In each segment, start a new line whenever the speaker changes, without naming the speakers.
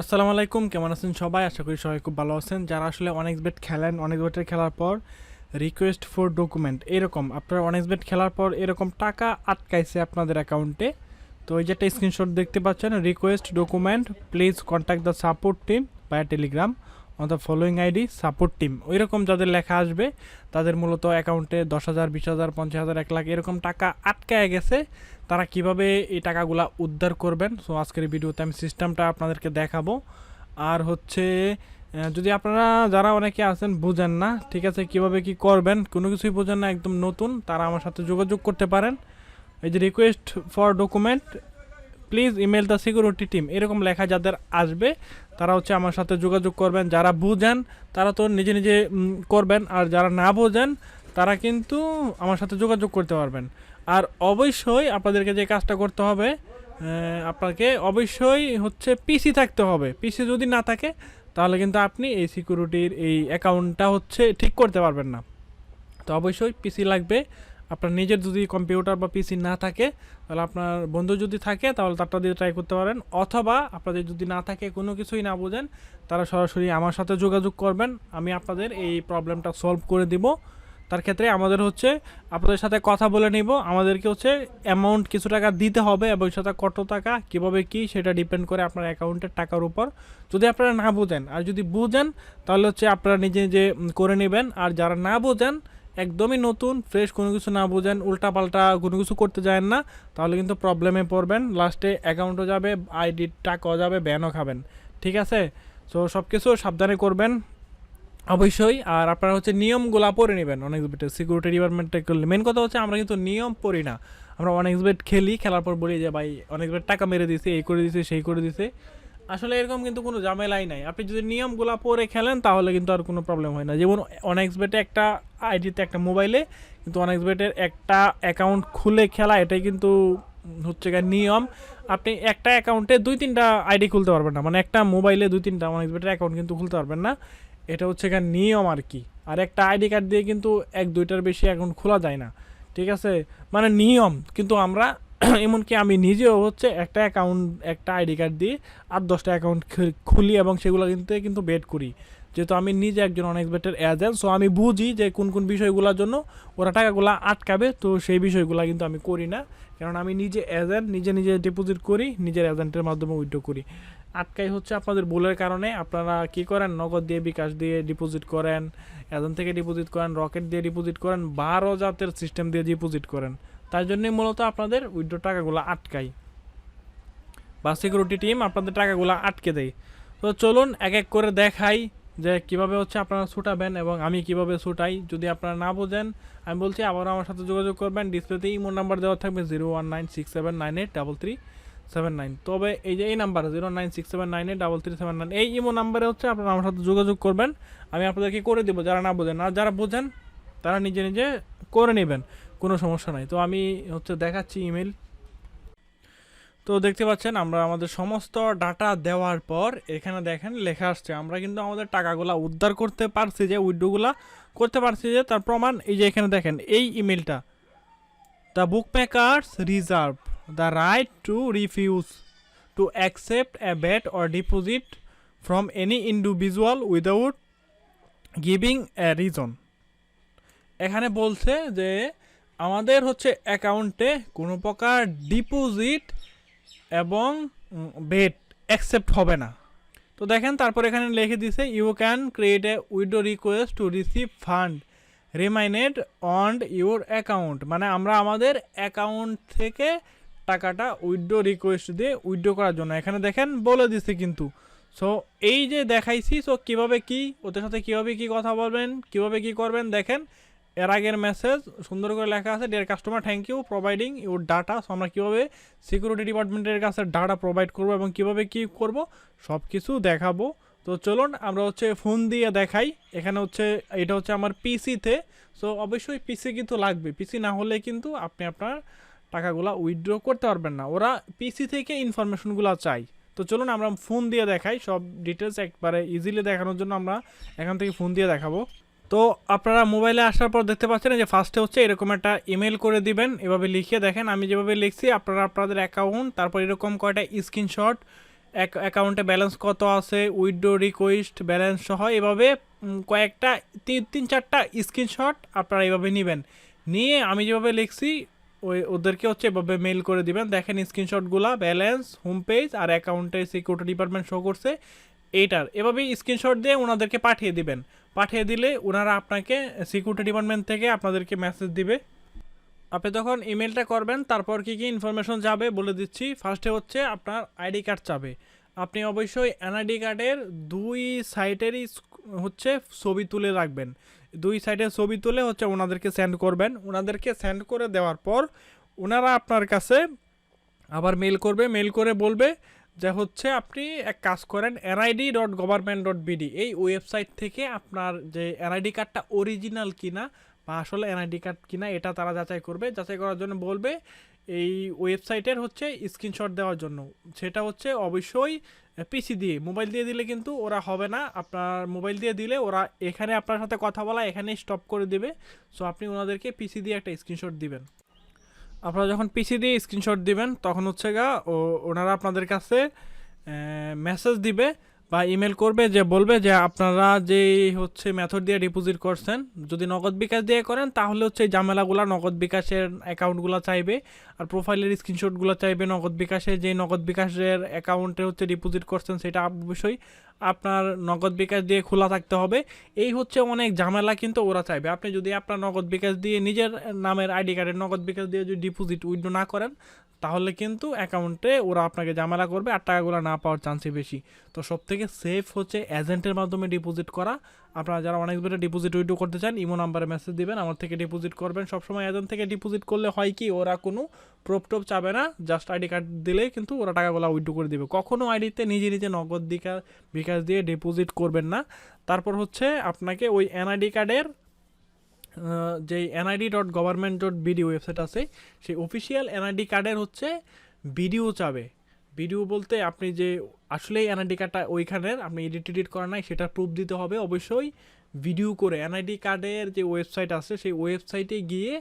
আসসালামু আলাইকুম, কেমন আছেন সবাই? আশা করি সবাই খুব ভালো আছেন। যারা আসলে অনেক্সবেট খেলেন, অনেক্সবেটের খেলার পর রিকোয়েস্ট ফর ডকুমেন্ট এরকম আপনারা অনেক্সবেট খেলার পর এরকম টাকা আটকাইছে আপনাদের অ্যাকাউন্টে। তো এই যে একটা স্ক্রিনশট দেখতে পাচ্ছেন, request document please contact the support team by Telegram on the following ID support team. ওই রকম যাদের লেখা আসবে তাদের মূলত অ্যাকাউন্টে 10,000, 20,000, 50,000, 1 লাখ এরকম টাকা আটকায় গেছে। তারা কিভাবে এই টাকাগুলা উদ্ধার করবেন, সো আজকের এই ভিডিওতে আমি সিস্টেমটা আপনাদেরকে দেখাবো। আর হচ্ছে যদি আপনারা যারা অনেকে আছেন বুঝেন না, ঠিক আছে, কিভাবে কি করবেন, কোনো কিছুই বোঝেন না, একদম নতুন, তারা আমার সাথে যোগাযোগ করতে পারেন। এই যে request for document please email the security team এরকম লেখা যাদের আসবে তারা হচ্ছে আমার সাথে যোগাযোগ করবেন। যারা বুঝেন তারা তো নিজে নিজে করবেন, আর যারা না বোঝেন তারা কিন্তু আমার সাথে যোগাযোগ করতে পারবেন। আর অবশ্যই আপনাদেরকে যে কাজটা করতে হবে, আপনাকে অবশ্যই হচ্ছে পিসি থাকতে হবে। পিসি যদি না থাকে তাহলে কিন্তু আপনি এই সিকিউরিটির এই অ্যাকাউন্টটা হচ্ছে ঠিক করতে পারবেন না। তো অবশ্যই পিসি লাগবে। আপনার নিজের যদি কম্পিউটার বা পিসি না থাকে তাহলে আপনার বন্ধু যদি থাকে তাহলে তারটা দিয়ে ট্রাই করতে পারেন, অথবা আপনাদের যদি না থাকে, কোনো কিছুই না বোঝেন, তারা সরাসরি আমার সাথে যোগাযোগ করবেন। আমি আপনাদের এই প্রবলেমটা সলভ করে দিব। তার ক্ষেত্রে আমাদের হচ্ছে আপনাদের সাথে কথা বলে নিব, আমাদেরকে হচ্ছে অ্যামাউন্ট কিছু টাকা দিতে হবে এবং সেটা কত টাকা কীভাবে কী সেটা ডিপেন্ড করে আপনার অ্যাকাউন্টের টাকার উপর। যদি আপনারা না বোঝেন, আর যদি বুঝেন তাহলে হচ্ছে আপনারা নিজে নিজে করে নেবেন। আর যারা না বোঝেন, একদমই নতুন ফ্রেশ, কোনো কিছু না বোঝেন, উল্টাপাল্টা কোনো কিছু করতে যায় না, তাহলে কিন্তু প্রবলেমে পড়বেন। লাস্টে অ্যাকাউন্টও যাবে, আইডির টাকাও যাবে, ব্যানও খাবেন। ঠিক আছে? সো সব কিছু সাবধানে করবেন অবশ্যই। আর আপনারা হচ্ছে নিয়মগুলা পড়ে নেবেন অনেক্সবেটের সিকিউরিটি ডিপার্টমেন্টে করলে। মেন কথা হচ্ছে আমরা কিন্তু নিয়ম পড়ি না, আমরা অনেক্সবেট খেলি, খেলার পর বলি যে ভাই অনেক্সবেট টাকা মেরে দিছে, এই করে দিছে, সেই করে দিছে। আসলে এরকম কিন্তু কোনো ঝামেলাই নাই। আপনি যদি নিয়মগুলো পড়ে খেলেন তাহলে কিন্তু আর কোনো প্রবলেম হয় না। যেমন অনেক্সবেটে একটা আইডিতে, একটা মোবাইলে কিন্তু অনেক্সবেটের একটা অ্যাকাউন্ট খুলে খেলা, এটাই কিন্তু হচ্ছে গিয়ে নিয়ম। আপনি একটা অ্যাকাউন্টে 2-3টা আইডি খুলতে পারবেন না, মানে একটা মোবাইলে 2-3টা অনেক্সবেটের অ্যাকাউন্ট কিন্তু খুলতে পারবেন না। এটা হচ্ছে গিয়ে নিয়ম আর কি। আর একটা আইডি কার্ড দিয়ে কিন্তু 1-2টার বেশি অ্যাকাউন্ট খোলা যায় না। ঠিক আছে? মানে নিয়ম কিন্তু আমরা এমনকি আমি নিজেও হচ্ছে একটা অ্যাকাউন্ট, একটা আইডি কার্ড দিয়ে 8-10টা অ্যাকাউন্ট খুলি এবং সেগুলো কিন্তু বেট করি। যেহেতু আমি নিজে একজন অনেক্সবেটের এজেন্ট, সো আমি বুঝি যে কোন কোন বিষয়গুলোর জন্য ওরা টাকাগুলো আটকাবে। তো সেই বিষয়গুলো কিন্তু আমি করি না, কারণ আমি নিজে এজেন্ট, নিজে নিজে ডিপোজিট করি, নিজের এজেন্টের মাধ্যমে উইথড্র করি। আটকাই হচ্ছে আপনাদের ভুলের কারণে। আপনারা কি করেন, নগদ দিয়ে, বিকাশ দিয়ে ডিপোজিট করেন, এজেন্ট থেকে ডিপোজিট করেন, রকেট দিয়ে ডিপোজিট করেন, 12 জাতের সিস্টেম দিয়ে ডিপোজিট করেন। তাই জন্যই মূলত আপনাদের উইথড্র টাকাগুলো আটকায়, বা সিকিউরিটি টিম আপনাদের টাকাগুলো আটকে দেয়। তো চলুন এক এক করে দেখাই যে কীভাবে হচ্ছে আপনারা ছুটাবেন এবং আমি কিভাবে ছুটাই। যদি আপনারা না বোঝেন, আমি বলছি আবারও আমার সাথে যোগাযোগ করবেন। ডিসপ্লেতে ইমো নাম্বার দেওয়া থাকবে 01967983379। তবে এই যে এই নাম্বার 096798339, এই ইমো নাম্বারে হচ্ছে আপনারা আমার সাথে যোগাযোগ করবেন। আমি আপনাদেরকে করে দেবো, যারা না বোঝেন। আর যারা বোঝেন তারা নিজে নিজে করে নেবেন, কোনো সমস্যা নাই। তো আমি হচ্ছে দেখাচ্ছি ইমেল। তো দেখতে পাচ্ছেন আমরা আমাদের সমস্ত ডাটা দেওয়ার পর এখানে দেখেন লেখা আসছে আমরা কিন্তু আমাদের টাকাগুলা উদ্ধার করতে পারছি, যে উইথড্রগুলা করতে পারছি, যে তার প্রমাণ এই যে এখানে দেখেন এই ইমেলটা, the bookmakers reserve the right to refuse to accept a bet or deposit from any individual without giving a reason. এখানে বলছে যে আমাদের হচ্ছে অ্যাকাউন্টে কোনো প্রকার ডিপোজিট এবং বেট অ্যাকসেপ্ট হবে না। তো দেখেন তারপর এখানে লিখে দিছে you can create a withdraw request to receive fund remained on your account. মানে আমরা আমাদের অ্যাকাউন্ট থেকে টাকাটা উইথড্র রিকোয়েস্ট দিয়ে উইথড্র করার জন্য এখানে দেখেন বলে দিছে কিন্তু। সো এই যে দেখাইছি, সো কীভাবে কি ওদের সাথে কীভাবে কি কথা বলবেন, কীভাবে কি করবেন দেখেন। এর আগের মেসেজ সুন্দর করে লেখা আছে, dear customer thank you providing your data. So আমরা কীভাবে সিকিউরিটি ডিপার্টমেন্টের কাছে ডাটা প্রোভাইড করবো এবং কীভাবে কী করব সব কিছু দেখাবো। তো চলুন আমরা হচ্ছে ফোন দিয়ে দেখাই। এখানে হচ্ছে এটা হচ্ছে আমার পিসিতে। সো অবশ্যই পিসি কিন্তু লাগবে, পিসি না হলে কিন্তু আপনি আপনার টাকাগুলো উইথড্র করতে পারবেন না, ওরা পিসি থেকে ইনফরমেশনগুলো চাই। তো চলুন আমরা ফোন দিয়ে দেখাই, সব ডিটেলস একবারে ইজিলি দেখানোর জন্য আমরা এখান থেকে ফোন দিয়ে দেখাবো। তো আপনারা মোবাইলে আসার পর দেখতে পাচ্ছেন যে ফার্স্টে হচ্ছে এরকম একটা ইমেল করে দিবেন, এভাবে লিখে দেখেন আমি যেভাবে লিখছি আপনারা আপনাদের অ্যাকাউন্ট, তারপর এরকম কয়টা স্ক্রিনশট অ্যাকাউন্টে ব্যালেন্স কত আছে, উইথড্র রিকোয়েস্ট ব্যালেন্স সহ এভাবে কয়েকটা 3-4টা স্ক্রিনশট আপনারা এইভাবে নেবেন। নিয়ে আমি যেভাবে লিখছি ওদেরকে হচ্ছে এভাবে মেল করে দিবেন। দেখেন স্ক্রিনশটগুলো ব্যালেন্স, হোম পেজ আর অ্যাকাউন্টে সিকিউরিটি ডিপার্টমেন্ট শো করছে এইটার। এভাবেই স্ক্রিনশট দিয়ে ওনাদেরকে পাঠিয়ে দিবেন। পাঠিয়ে দিলে ওনারা আপনাকে সিকিউরিটি ডিপার্টমেন্ট থেকে আপনাদেরকে মেসেজ দিবে। আপনি যখন ইমেলটা করবেন তারপর কী কী ইনফরমেশন যাবে বলে দিচ্ছি। ফার্স্টে হচ্ছে আপনার আইডি কার্ড চাবে। আপনি অবশ্যই এনআইডি কার্ডের 2 সাইটেরই হচ্ছে ছবি তুলে রাখবেন। 2 সাইডের ছবি তুলে হচ্ছে ওনাদেরকে সেন্ড করবেন। ওনাদেরকে সেন্ড করে দেওয়ার পর ওনারা আপনার কাছে আবার মেল করবে। মেল করে বলবে যে হচ্ছে আপনি এক কাজ করেন, nid.government.bd এই ওয়েবসাইট থেকে আপনার যে এনআইডি কার্ডটা অরিজিনাল কিনা বা আসলে এনআইডি কার্ড কিনা এটা তারা যাচাই করবে। যাচাই করার জন্য বলবে এই ওয়েবসাইটের হচ্ছে স্ক্রিনশট দেওয়ার জন্য। সেটা হচ্ছে অবশ্যই পিসি দিয়ে, মোবাইল দিয়ে দিলে কিন্তু ওরা হবে না। আপনার মোবাইল দিয়ে দিলে ওরা এখানে আপনার সাথে কথা বলা এখানেই স্টপ করে দেবে। সো আপনি ওনাদেরকে পিসি দিয়ে একটা স্ক্রিনশট দিবেন। আপনারা যখন পিসি দিয়ে স্ক্রিনশট দিবেন তখন হচ্ছে ওনারা আপনাদের কাছে মেসেজ দিবে বা ইমেল করবে, যে বলবে যে আপনারা যে হচ্ছে মেথড দিয়ে ডিপোজিট করছেন, যদি নগদ বিকাশ দিয়ে করেন তাহলে হচ্ছে ঝামেলাগুলো নগদ বিকাশের অ্যাকাউন্টগুলো চাইবে আর প্রোফাইলের স্ক্রিনশটগুলো চাইবে। নগদ বিকাশে যে নগদ বিকাশের অ্যাকাউন্টে হচ্ছে ডিপোজিট করছেন সেটা অবশ্যই আপনার নগদ বিকাশ দিয়ে খোলা থাকতে হবে। এই হচ্ছে অনেক ঝামেলা কিন্তু ওরা চাইবে। আপনি যদি আপনার নগদ বিকাশ দিয়ে নিজের নামের আইডি কার্ডের নগদ বিকাশ দিয়ে যদি ডিপোজিট উইথড্র না করেন তাহলে কিন্তু অ্যাকাউন্টে ওরা আপনাকে ঝামেলা করবে আর টাকাগুলো না পাওয়ার চান্সই বেশি। তো সবথেকে সেফ হচ্ছে এজেন্টের মাধ্যমে ডিপোজিট করা। আপনারা যারা অনেক বেশি ডিপোজিট উইথড্র করতে চান ইমো নাম্বারে মেসেজ দিবেন, আমার থেকে ডিপোজিট করবেন। সবসময় এজেন্ট থেকে ডিপোজিট করলে হয় কি, ওরা কোনো প্রুফ টুফ চাবে না, জাস্ট আইডি কার্ড দিলেই কিন্তু ওরা টাকাগুলো উইথড্র করে দিবে। কখনো আইডিতে নিজে নিজে নগদ বিকাশ দিয়ে ডিপোজিট করবেন না। তারপর হচ্ছে আপনাকে ওই এনআইডি কার্ডের যে nid.government.bd ওয়েবসাইট আছে সেই অফিসিয়াল এনআইডি কার্ডের হচ্ছে ভিডিও চাবে। ভিডিও বলতে আপনি যে আসলেই এনআইডি কার্ডটা ওইখানের আপনি এডিট করা নাই সেটা প্রুফ দিতে হবে অবশ্যই। ভিডিও করে এনআইডি কার্ডের যে ওয়েবসাইট আছে সেই ওয়েবসাইটে গিয়ে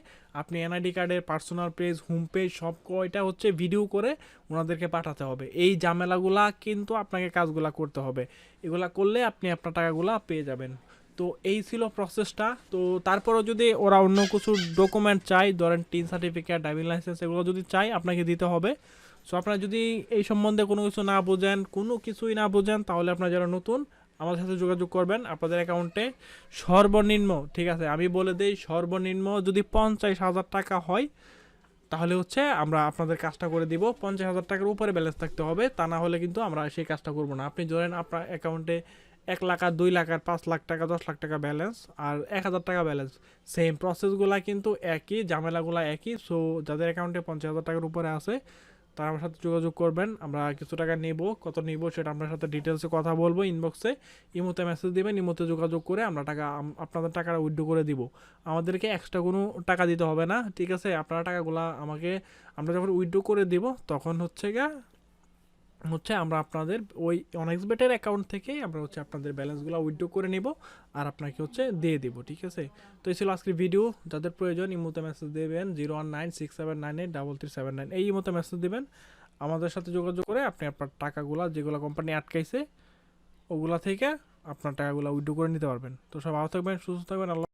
আপনি এনআইডি কার্ডের পার্সোনাল পেজ, হোম পেজ সব কয়টা হচ্ছে ভিডিও করে ওনাদেরকে পাঠাতে হবে। এই ঝামেলাগুলা কিন্তু আপনাকে কাজগুলা করতে হবে। এগুলা করলে আপনি আপনার টাকাগুলা পেয়ে যাবেন। তো এই ছিল প্রসেসটা। তো তারপরেও যদি ওরা অন্য কিছু ডকুমেন্ট চাই, ধরেন টিন সার্টিফিকেট, ড্রাইভিং লাইসেন্স, এগুলো যদি চাই আপনাকে দিতে হবে। সো আপনারা যদি এই সম্বন্ধে কোনো কিছু না বোঝেন, কোনো কিছুই না বোঝেন, তাহলে আপনারা যারা নতুন আমাদের সাথে যোগাযোগ করবেন। আপনাদের অ্যাকাউন্টে সর্বনিম্ন, ঠিক আছে আমি বলে দিই, সর্বনিম্ন যদি 50,000 টাকা হয় তাহলে হচ্ছে আমরা আপনাদের কাজটা করে দিব। 50,000 টাকার উপরে ব্যালেন্স থাকতে হবে, তা না হলে কিন্তু আমরা সেই কাজটা করব না। আপনি ধরেন আপনার অ্যাকাউন্টে 1 লাখ আর 2 লাখ আর 5 লাখ টাকা, 10 লাখ টাকা ব্যালেন্স আর 1,000 টাকা ব্যালেন্স, সেম প্রসেসগুলা কিন্তু একই, ঝামেলাগুলা একই। সো যাদের অ্যাকাউন্টে 50,000 টাকার উপরে আছে তারা আমার সাথে যোগাযোগ করবেন। আমরা কিছু টাকা নেব, কত নেব সেটা আপনার সাথে ডিটেলসে কথা বলবো ইনবক্সে। ইমোতে মেসেজ দেবেন, ইমোতে যোগাযোগ করে আমরা আপনাদের টাকাটা উইথড্র করে দিব। আমাদেরকে এক্সট্রা কোনো টাকা দিতে হবে না, ঠিক আছে। আপনারা টাকাগুলা আমাকে, আমরা যখন উইথড্র করে দিব তখন হচ্ছে আমরা আপনাদের ওই অনেক্সবেটের অ্যাকাউন্ট থেকে আমরা হচ্ছে আপনাদের ব্যালেন্সগুলো উইথড্র করে নিব আর আপনাকে হচ্ছে দিয়ে দিব, ঠিক আছে। তো এই ছিল আজকের ভিডিও। যাদের প্রয়োজন ইমোতে মেসেজ দেবেন 01967983379, এই ইমোতে মেসেজ দেবেন, আমাদের সাথে যোগাযোগ করে আপনি আপনার টাকাগুলা যেগুলো কোম্পানি আটকাইছে ওগুলা থেকে আপনার টাকাগুলো উইথড্র করে নিতে পারবেন। তো সব ভালো থাকবেন, সুস্থ থাকবেন, আল্লাহ।